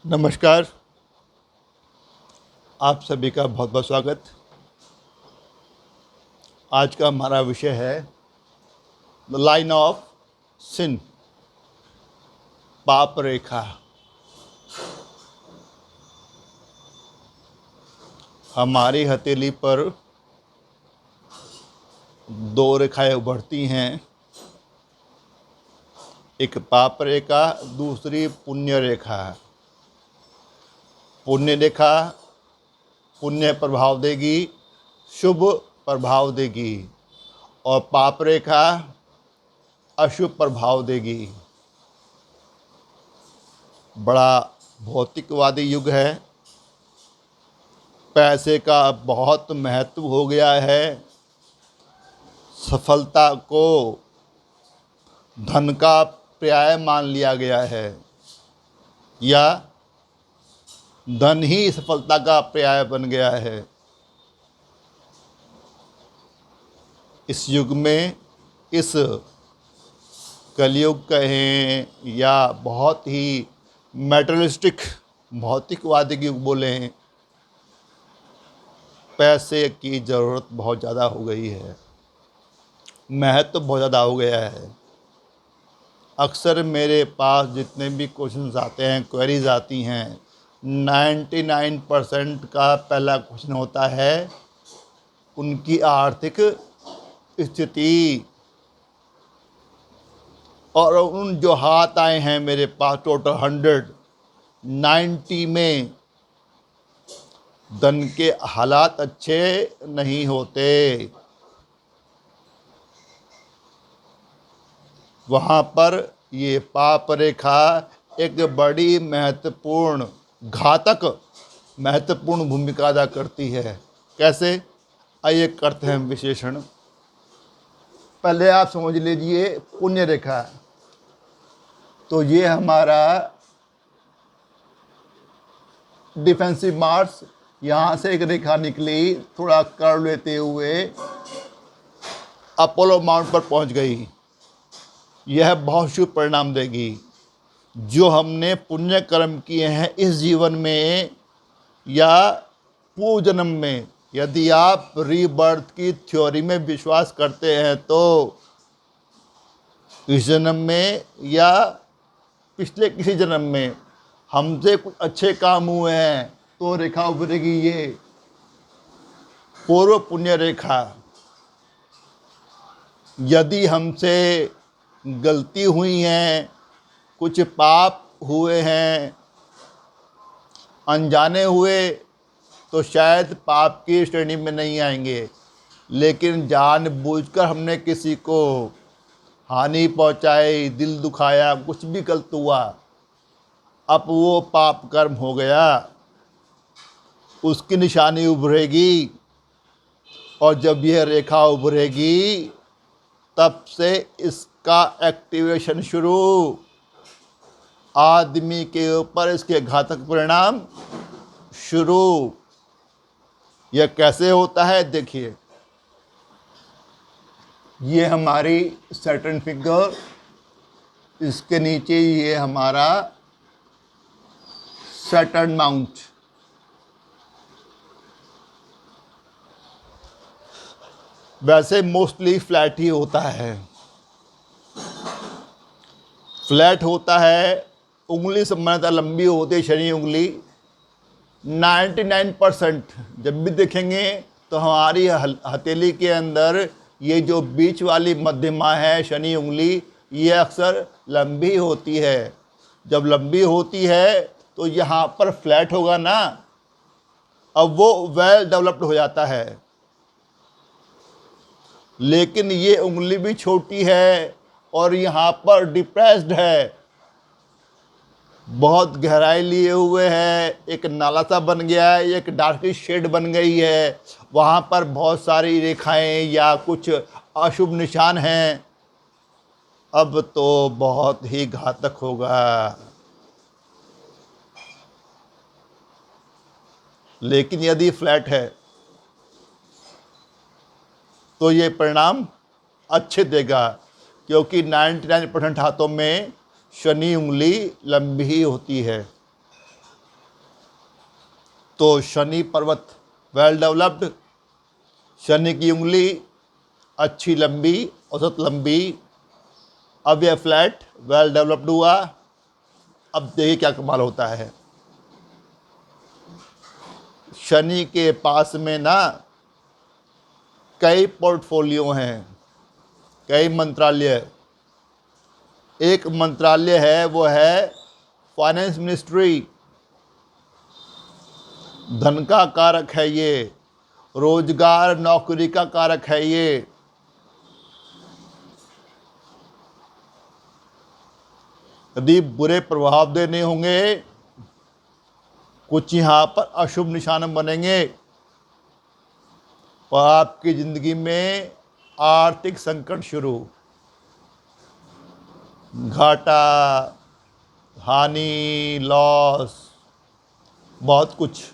नमस्कार। आप सभी का बहुत बहुत स्वागत। आज का हमारा विषय है द लाइन ऑफ सिन, पाप रेखा। हमारी हथेली पर दो रेखाएं उभरती हैं, एक पाप रेखा, दूसरी पुण्य रेखा। पुण्य रेखा पुण्य प्रभाव देगी, शुभ प्रभाव देगी, और पाप रेखा अशुभ प्रभाव देगी। बड़ा भौतिकवादी युग है, पैसे का बहुत महत्व हो गया है। सफलता को धन का पर्याय मान लिया गया है, या धन ही सफलता का पर्याय बन गया है। इस युग में, इस कलयुग कहें या बहुत ही मैटेरियलिस्टिक भौतिकवादी युग बोलें, पैसे की ज़रूरत बहुत ज़्यादा हो गई है, महत्व बहुत ज़्यादा हो गया है। अक्सर मेरे पास जितने भी क्वेश्चंस आते हैं, क्वेरीज आती हैं, 99% का पहला क्वेश्चन होता है उनकी आर्थिक स्थिति। और उन जो हाथ आए हैं मेरे पास टोटल 190 में, धन के हालात अच्छे नहीं होते। वहाँ पर ये पाप रेखा एक बड़ी महत्वपूर्ण, घातक महत्वपूर्ण भूमिका अदा करती है। कैसे? आइए करते हैं विश्लेषण। पहले आप समझ लीजिए पुण्य रेखा। तो ये हमारा डिफेंसिव मार्स, यहाँ से एक रेखा निकली, थोड़ा कर्व लेते हुए अपोलो माउंट पर पहुँच गई। यह बहुत शुभ परिणाम देगी। जो हमने पुण्य कर्म किए हैं इस जीवन में या पूर्व जन्म में, यदि आप रीबर्थ की थ्योरी में विश्वास करते हैं तो इस जन्म में या पिछले किसी जन्म में हमसे कुछ अच्छे काम हुए हैं तो रेखा उभरेगी, ये पूर्व पुण्य रेखा। यदि हमसे गलती हुई हैं, कुछ पाप हुए हैं, अनजाने हुए, तो शायद पाप की श्रेणी में नहीं आएंगे। लेकिन जानबूझकर हमने किसी को हानि पहुंचाई, दिल दुखाया, कुछ भी गलत हुआ, अब वो पाप कर्म हो गया, उसकी निशानी उभरेगी। और जब यह रेखा उभरेगी तब से इसका एक्टिवेशन शुरू। आदमी के ऊपर इसके घातक परिणाम शुरू। यह कैसे होता है देखिए। ये हमारी सैटर्न फिगर, इसके नीचे ये हमारा सैटर्न माउंट। वैसे मोस्टली फ्लैट ही होता है, फ्लैट होता है। उंगली सामान्यतः लंबी होती है, शनि उंगली। 99% जब भी देखेंगे तो हमारी हथेली के अंदर ये जो बीच वाली मध्यमा है, शनि उंगली, ये अक्सर लंबी होती है। जब लंबी होती है तो यहाँ पर फ्लैट होगा ना, अब वो वेल डेवलप्ड हो जाता है। लेकिन ये उंगली भी छोटी है और यहाँ पर डिप्रेस्ड है, बहुत गहराई लिए हुए है, एक नाला सा बन गया है, एक डार्क शेड बन गई है, वहाँ पर बहुत सारी रेखाएं या कुछ अशुभ निशान हैं। अब तो बहुत ही घातक होगा। लेकिन यदि फ्लैट है तो ये परिणाम अच्छे देगा, क्योंकि 99% हाथों में शनि उंगली लंबी ही होती है। तो शनि पर्वत वेल डेवलप्ड, शनि की उंगली अच्छी लंबी, औसत लंबी, अब यह फ्लैट वेल डेवलप्ड हुआ। अब देखिए क्या कमाल होता है, शनि के पास में ना कई पोर्टफोलियो हैं, कई मंत्रालय। एक मंत्रालय है वो है फाइनेंस मिनिस्ट्री, धन का कारक है ये, रोजगार नौकरी का कारक है ये। यदि बुरे प्रभाव देने होंगे, कुछ यहाँ पर अशुभ निशान बनेंगे और आपकी जिंदगी में आर्थिक संकट शुरू, घाटा, हानि, लॉस, बहुत कुछ।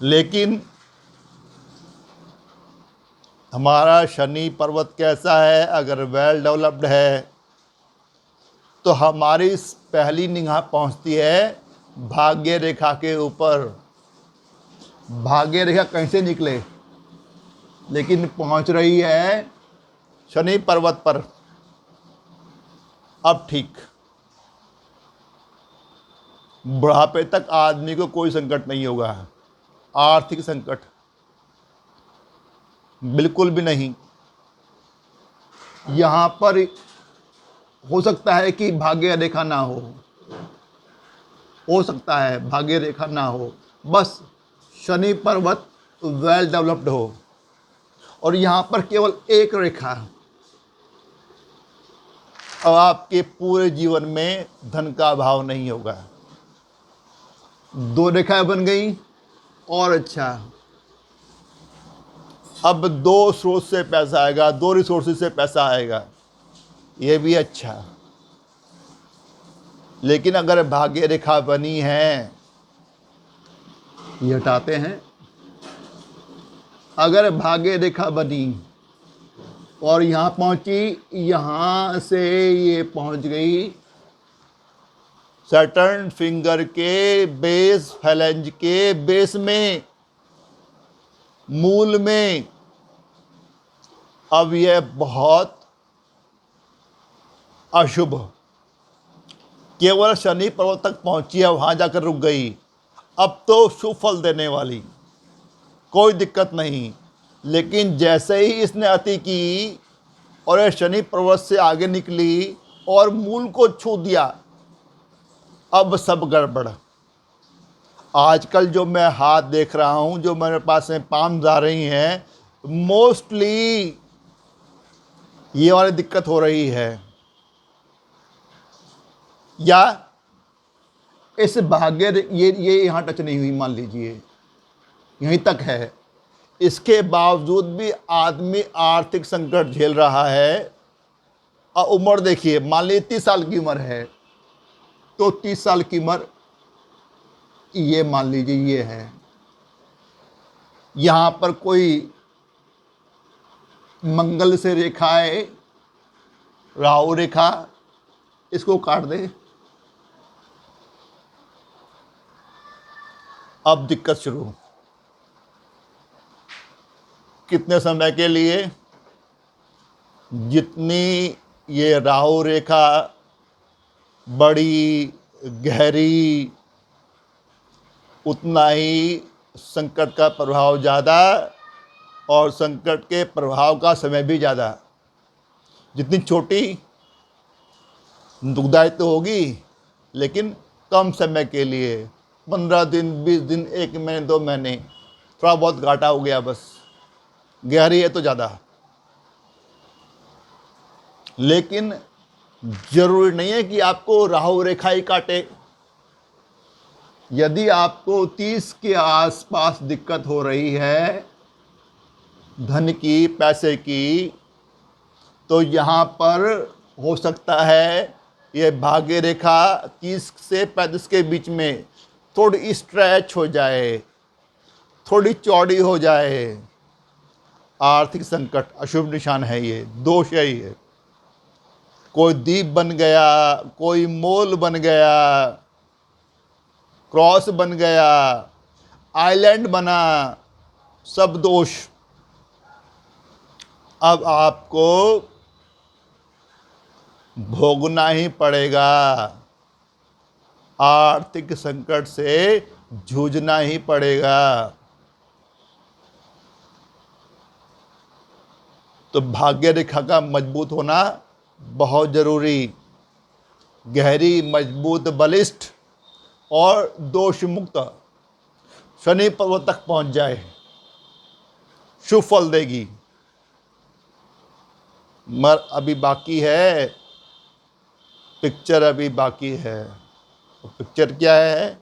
लेकिन हमारा शनि पर्वत कैसा है, अगर वेल डेवलप्ड है तो हमारी पहली निगाह पहुंचती है भाग्य रेखा के ऊपर। भाग्य रेखा कैसे निकले, लेकिन पहुंच रही है शनि पर्वत पर। अब ठीक, बुढ़ापे तक आदमी को कोई संकट नहीं होगा, आर्थिक संकट बिल्कुल भी नहीं। यहां पर हो सकता है कि भाग्य रेखा ना हो सकता है भाग्य रेखा ना हो, बस शनि पर्वत वेल डेवलप्ड हो और यहां पर केवल एक रेखा। अब आपके पूरे जीवन में धन का अभाव नहीं होगा। दो रेखाएं बन गई और अच्छा, अब दो स्रोत से पैसा आएगा, दो रिसोर्सेज से पैसा आएगा, ये भी अच्छा। लेकिन अगर भाग्य रेखा बनी है, ये हटाते हैं, अगर भाग्य रेखा बनी और यहाँ पहुंची, यहाँ से ये पहुंच गई सैटर्न फिंगर के बेस, फैलेंज के बेस में, मूल में, अब यह बहुत अशुभ। केवल शनि पर्वत तक पहुंची है, वहां जाकर रुक गई। अब तो शुभ फल देने वाली, कोई दिक्कत नहीं। लेकिन जैसे ही इसने अति की और यह शनि पर्वत से आगे निकली और मूल को छू दिया, अब सब गड़बड़। आजकल जो मैं हाथ देख रहा हूं, जो मेरे पास में पाम्स आ रही हैं, मोस्टली ये वाली दिक्कत हो रही है। या इस भाग्य ये यहाँ टच नहीं हुई, मान लीजिए यहीं तक है, इसके बावजूद भी आदमी आर्थिक संकट झेल रहा है। और उम्र देखिए, मान लीजिए 30 साल की उम्र है, तो 30 साल की उम्र ये मान लीजिए ये है। यहाँ पर कोई मंगल से रेखा है, राहु रेखा, इसको काट दे, अब दिक्कत शुरू। कितने समय के लिए? जितनी ये राहु रेखा बड़ी गहरी, उतना ही संकट का प्रभाव ज़्यादा और संकट के प्रभाव का समय भी ज़्यादा। जितनी छोटी दुखदायी तो होगी, लेकिन कम समय के लिए, 15 दिन, 20 दिन, 1 महीने, 2 महीने, थोड़ा बहुत घाटा हो गया बस। गहरी है तो ज़्यादा। लेकिन जरूरी नहीं है कि आपको राहु रेखा ही काटे। यदि आपको 30 के आसपास दिक्कत हो रही है धन की, पैसे की, तो यहाँ पर हो सकता है ये भाग्य रेखा 30 से 35 के बीच में थोड़ी स्ट्रेच हो जाए, थोड़ी चौड़ी हो जाए। आर्थिक संकट अशुभ निशान है, ये दोष है। ये कोई दीप बन गया, कोई मोल बन गया, क्रॉस बन गया, आइलैंड बना, सब दोष। अब आपको भोगना ही पड़ेगा, आर्थिक संकट से जूझना ही पड़ेगा। तो भाग्य रेखा का मजबूत होना बहुत जरूरी, गहरी, मजबूत, बलिष्ठ और दोष मुक्त शनि पर्वत तक पहुंच जाए, शुभ फल देगी। मगर अभी बाकी है, पिक्चर अभी बाकी है। तो पिक्चर क्या है?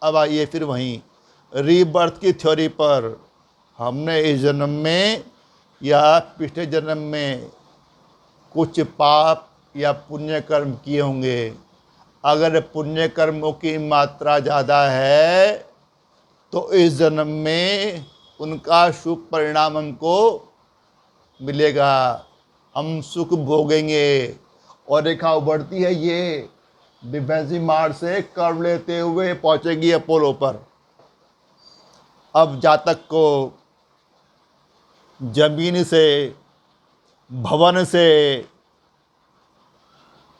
अब आइए फिर वहीं रीबर्थ की थ्योरी पर। हमने इस जन्म में या पिछले जन्म में कुछ पाप या पुण्य कर्म किए होंगे। अगर पुण्य कर्मों की मात्रा ज़्यादा है तो इस जन्म में उनका शुभ परिणाम हमको मिलेगा, हम सुख भोगेंगे। और रेखा उभरती है, ये डिफेंसिव मार्ग से कर्व लेते हुए पहुंचेगी अपोलो पर। अब जातक को जमीन से, भवन से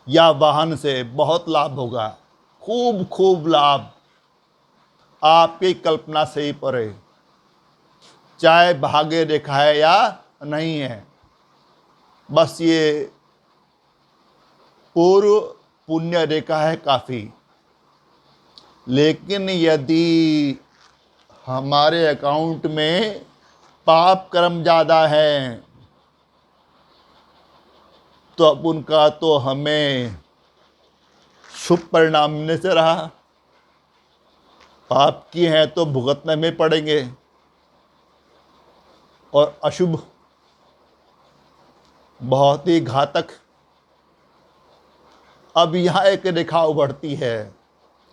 या वाहन से बहुत लाभ होगा, खूब खूब लाभ, आपकी कल्पना से ही परे, चाहे भाग्य रेखा है या नहीं है। बस ये पूर्व पुण्य रेखा है काफ़ी। लेकिन यदि हमारे अकाउंट में पाप कर्म ज़्यादा है तो अब उनका तो हमें शुभ परिणाम मिलने से रहा, पाप की हैं तो भुगतने में पड़ेंगे। और अशुभ, बहुत ही घातक। अब यहाँ एक रेखा उभरती है,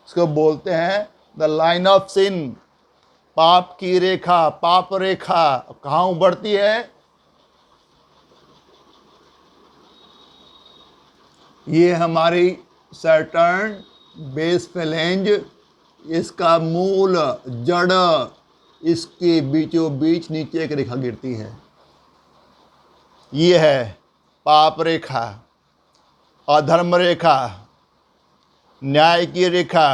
इसको बोलते हैं द लाइन ऑफ सिन, पाप की रेखा, पाप रेखा। कहाँ उभरती है? ये हमारी सैटर्न बेस फ्लैंज, इसका मूल, जड़, इसके बीचों बीच नीचे एक रेखा गिरती है। ये है पाप रेखा, अधर्म रेखा, न्याय की रेखा।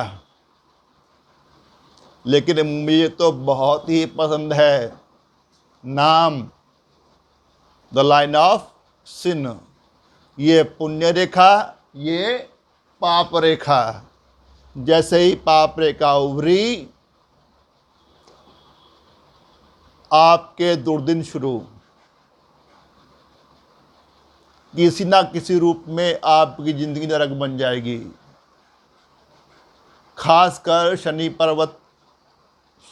लेकिन मुझे तो बहुत ही पसंद है नाम द लाइन ऑफ सिन। ये पुण्य रेखा, ये पाप रेखा। जैसे ही पाप रेखा उभरी, आपके दुर्दिन शुरू, किसी ना किसी रूप में आपकी जिंदगी नरक बन जाएगी। खासकर शनि पर्वत,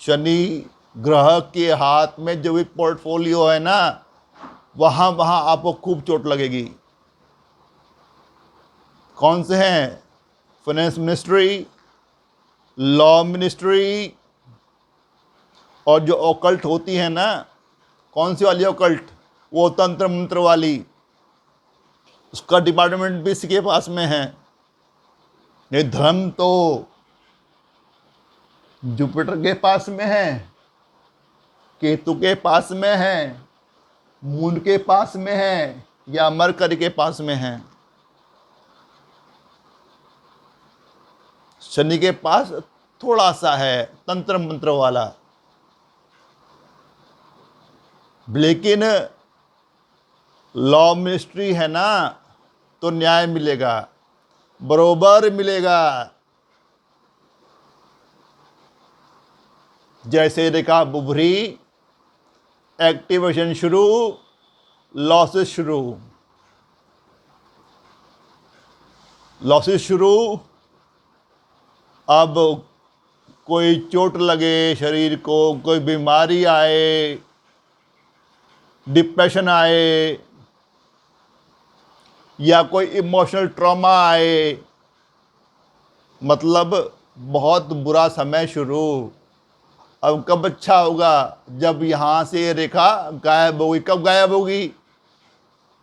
शनि ग्रह के हाथ में जो भी पोर्टफोलियो है ना, वहाँ आपको खूब चोट लगेगी। कौन से हैं? फाइनेंस मिनिस्ट्री, लॉ मिनिस्ट्री, और जो ओकल्ट होती है ना, कौन सी वाली ओकल्ट? वो तंत्र मंत्र वाली, उसका डिपार्टमेंट भी इसी के पास में है। ये धर्म तो जुपिटर के पास में है, केतु के पास में है, मून के पास में है, या मरकरी के पास में है। शनि के पास थोड़ा सा है, तंत्र मंत्र वाला। लेकिन लॉ मिनिस्ट्री है ना, तो न्याय मिलेगा, बरोबर मिलेगा। जैसे रेखा उभरी, एक्टिवेशन शुरू, लॉसेस शुरू, लॉसेस शुरू। अब कोई चोट लगे शरीर को, कोई बीमारी आए, डिप्रेशन आए, या कोई इमोशनल ट्रॉमा आए, मतलब बहुत बुरा समय शुरू। अब कब अच्छा होगा? जब यहाँ से ये रेखा गायब होगी। कब गायब होगी?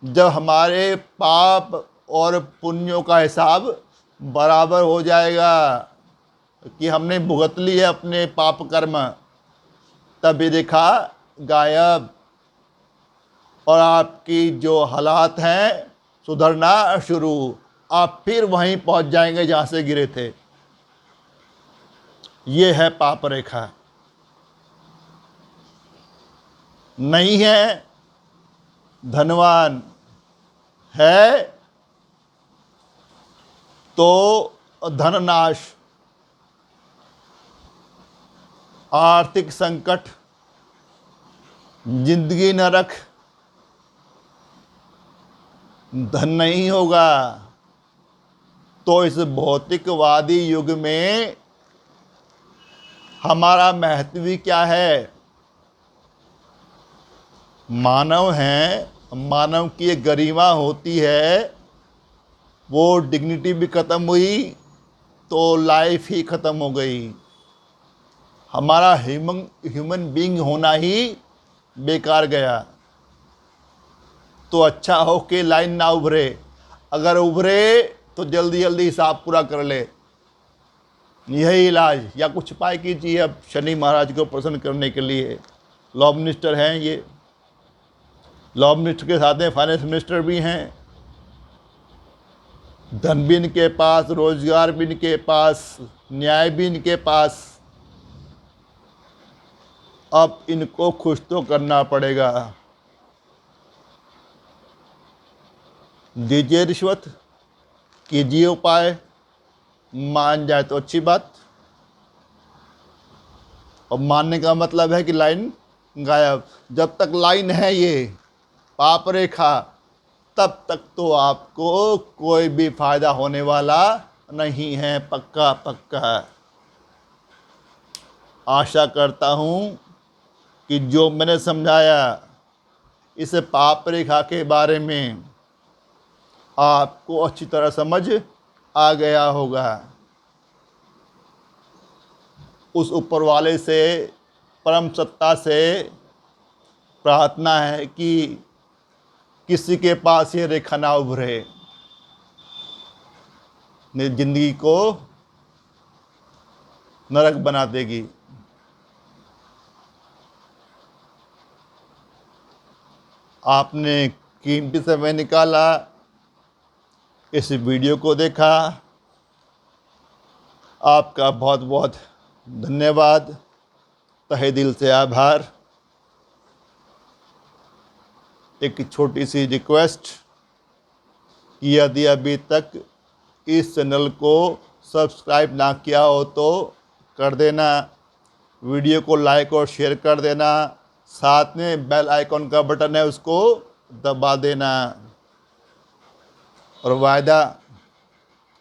जब हमारे पाप और पुण्यों का हिसाब बराबर हो जाएगा। कि हमने भुगत लिए अपने पाप कर्म, तभी देखा गायब। और आपकी जो हालात हैं सुधरना शुरू, आप फिर वहीं पहुंच जाएंगे जहां से गिरे थे। ये है पाप रेखा। नहीं है धनवान, है तो धननाश, आर्थिक संकट, जिंदगी नरक, धन नहीं होगा। तो इस भौतिकवादी युग में हमारा महत्व क्या है? मानव हैं, मानव की एक गरिमा होती है, वो डिग्निटी भी ख़त्म हुई तो लाइफ ही ख़त्म हो गई। हमारा ह्यूमन बीइंग होना ही बेकार गया। तो अच्छा हो कि लाइन ना उभरे, अगर उभरे तो जल्दी जल्दी हिसाब पूरा कर ले, यही इलाज। या कुछ उपाय कीजिए अब शनि महाराज को प्रसन्न करने के लिए। लॉ मिनिस्टर हैं ये, लॉ मिनिस्टर के साथ में फाइनेंस मिनिस्टर भी हैं, धन भी इनके पास, रोजगार भी इनके पास, न्याय भी इनके पास। अब इनको खुश तो करना पड़ेगा। दीजिए रिश्वत, कीजिए उपाय, मान जाए तो अच्छी बात। और मानने का मतलब है कि लाइन गायब। जब तक लाइन है ये पाप रेखा, तब तक तो आपको कोई भी फायदा होने वाला नहीं है, पक्का पक्का। आशा करता हूँ कि जो मैंने समझाया इस पाप रेखा के बारे में आपको अच्छी तरह समझ आ गया होगा। उस ऊपर वाले से, परम सत्ता से प्रार्थना है कि किसी के पास ये रेखा ना उभरे, मेरी जिंदगी को नरक बना देगी। आपने कीमती समय निकाला, इस वीडियो को देखा, आपका बहुत बहुत धन्यवाद, तहे दिल से आभार। एक छोटी सी रिक्वेस्ट, यदि अभी तक इस चैनल को सब्सक्राइब ना किया हो तो कर देना, वीडियो को लाइक और शेयर कर देना, साथ में बेल आइकॉन का बटन है उसको दबा देना। और वायदा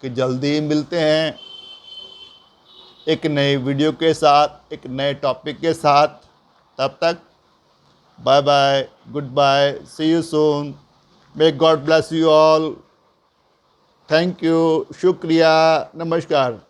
कि जल्दी ही मिलते हैं एक नए वीडियो के साथ, एक नए टॉपिक के साथ। तब तक bye bye, good bye, see you soon, may God bless you all. Thank you, शुक्रिया, नमस्कार।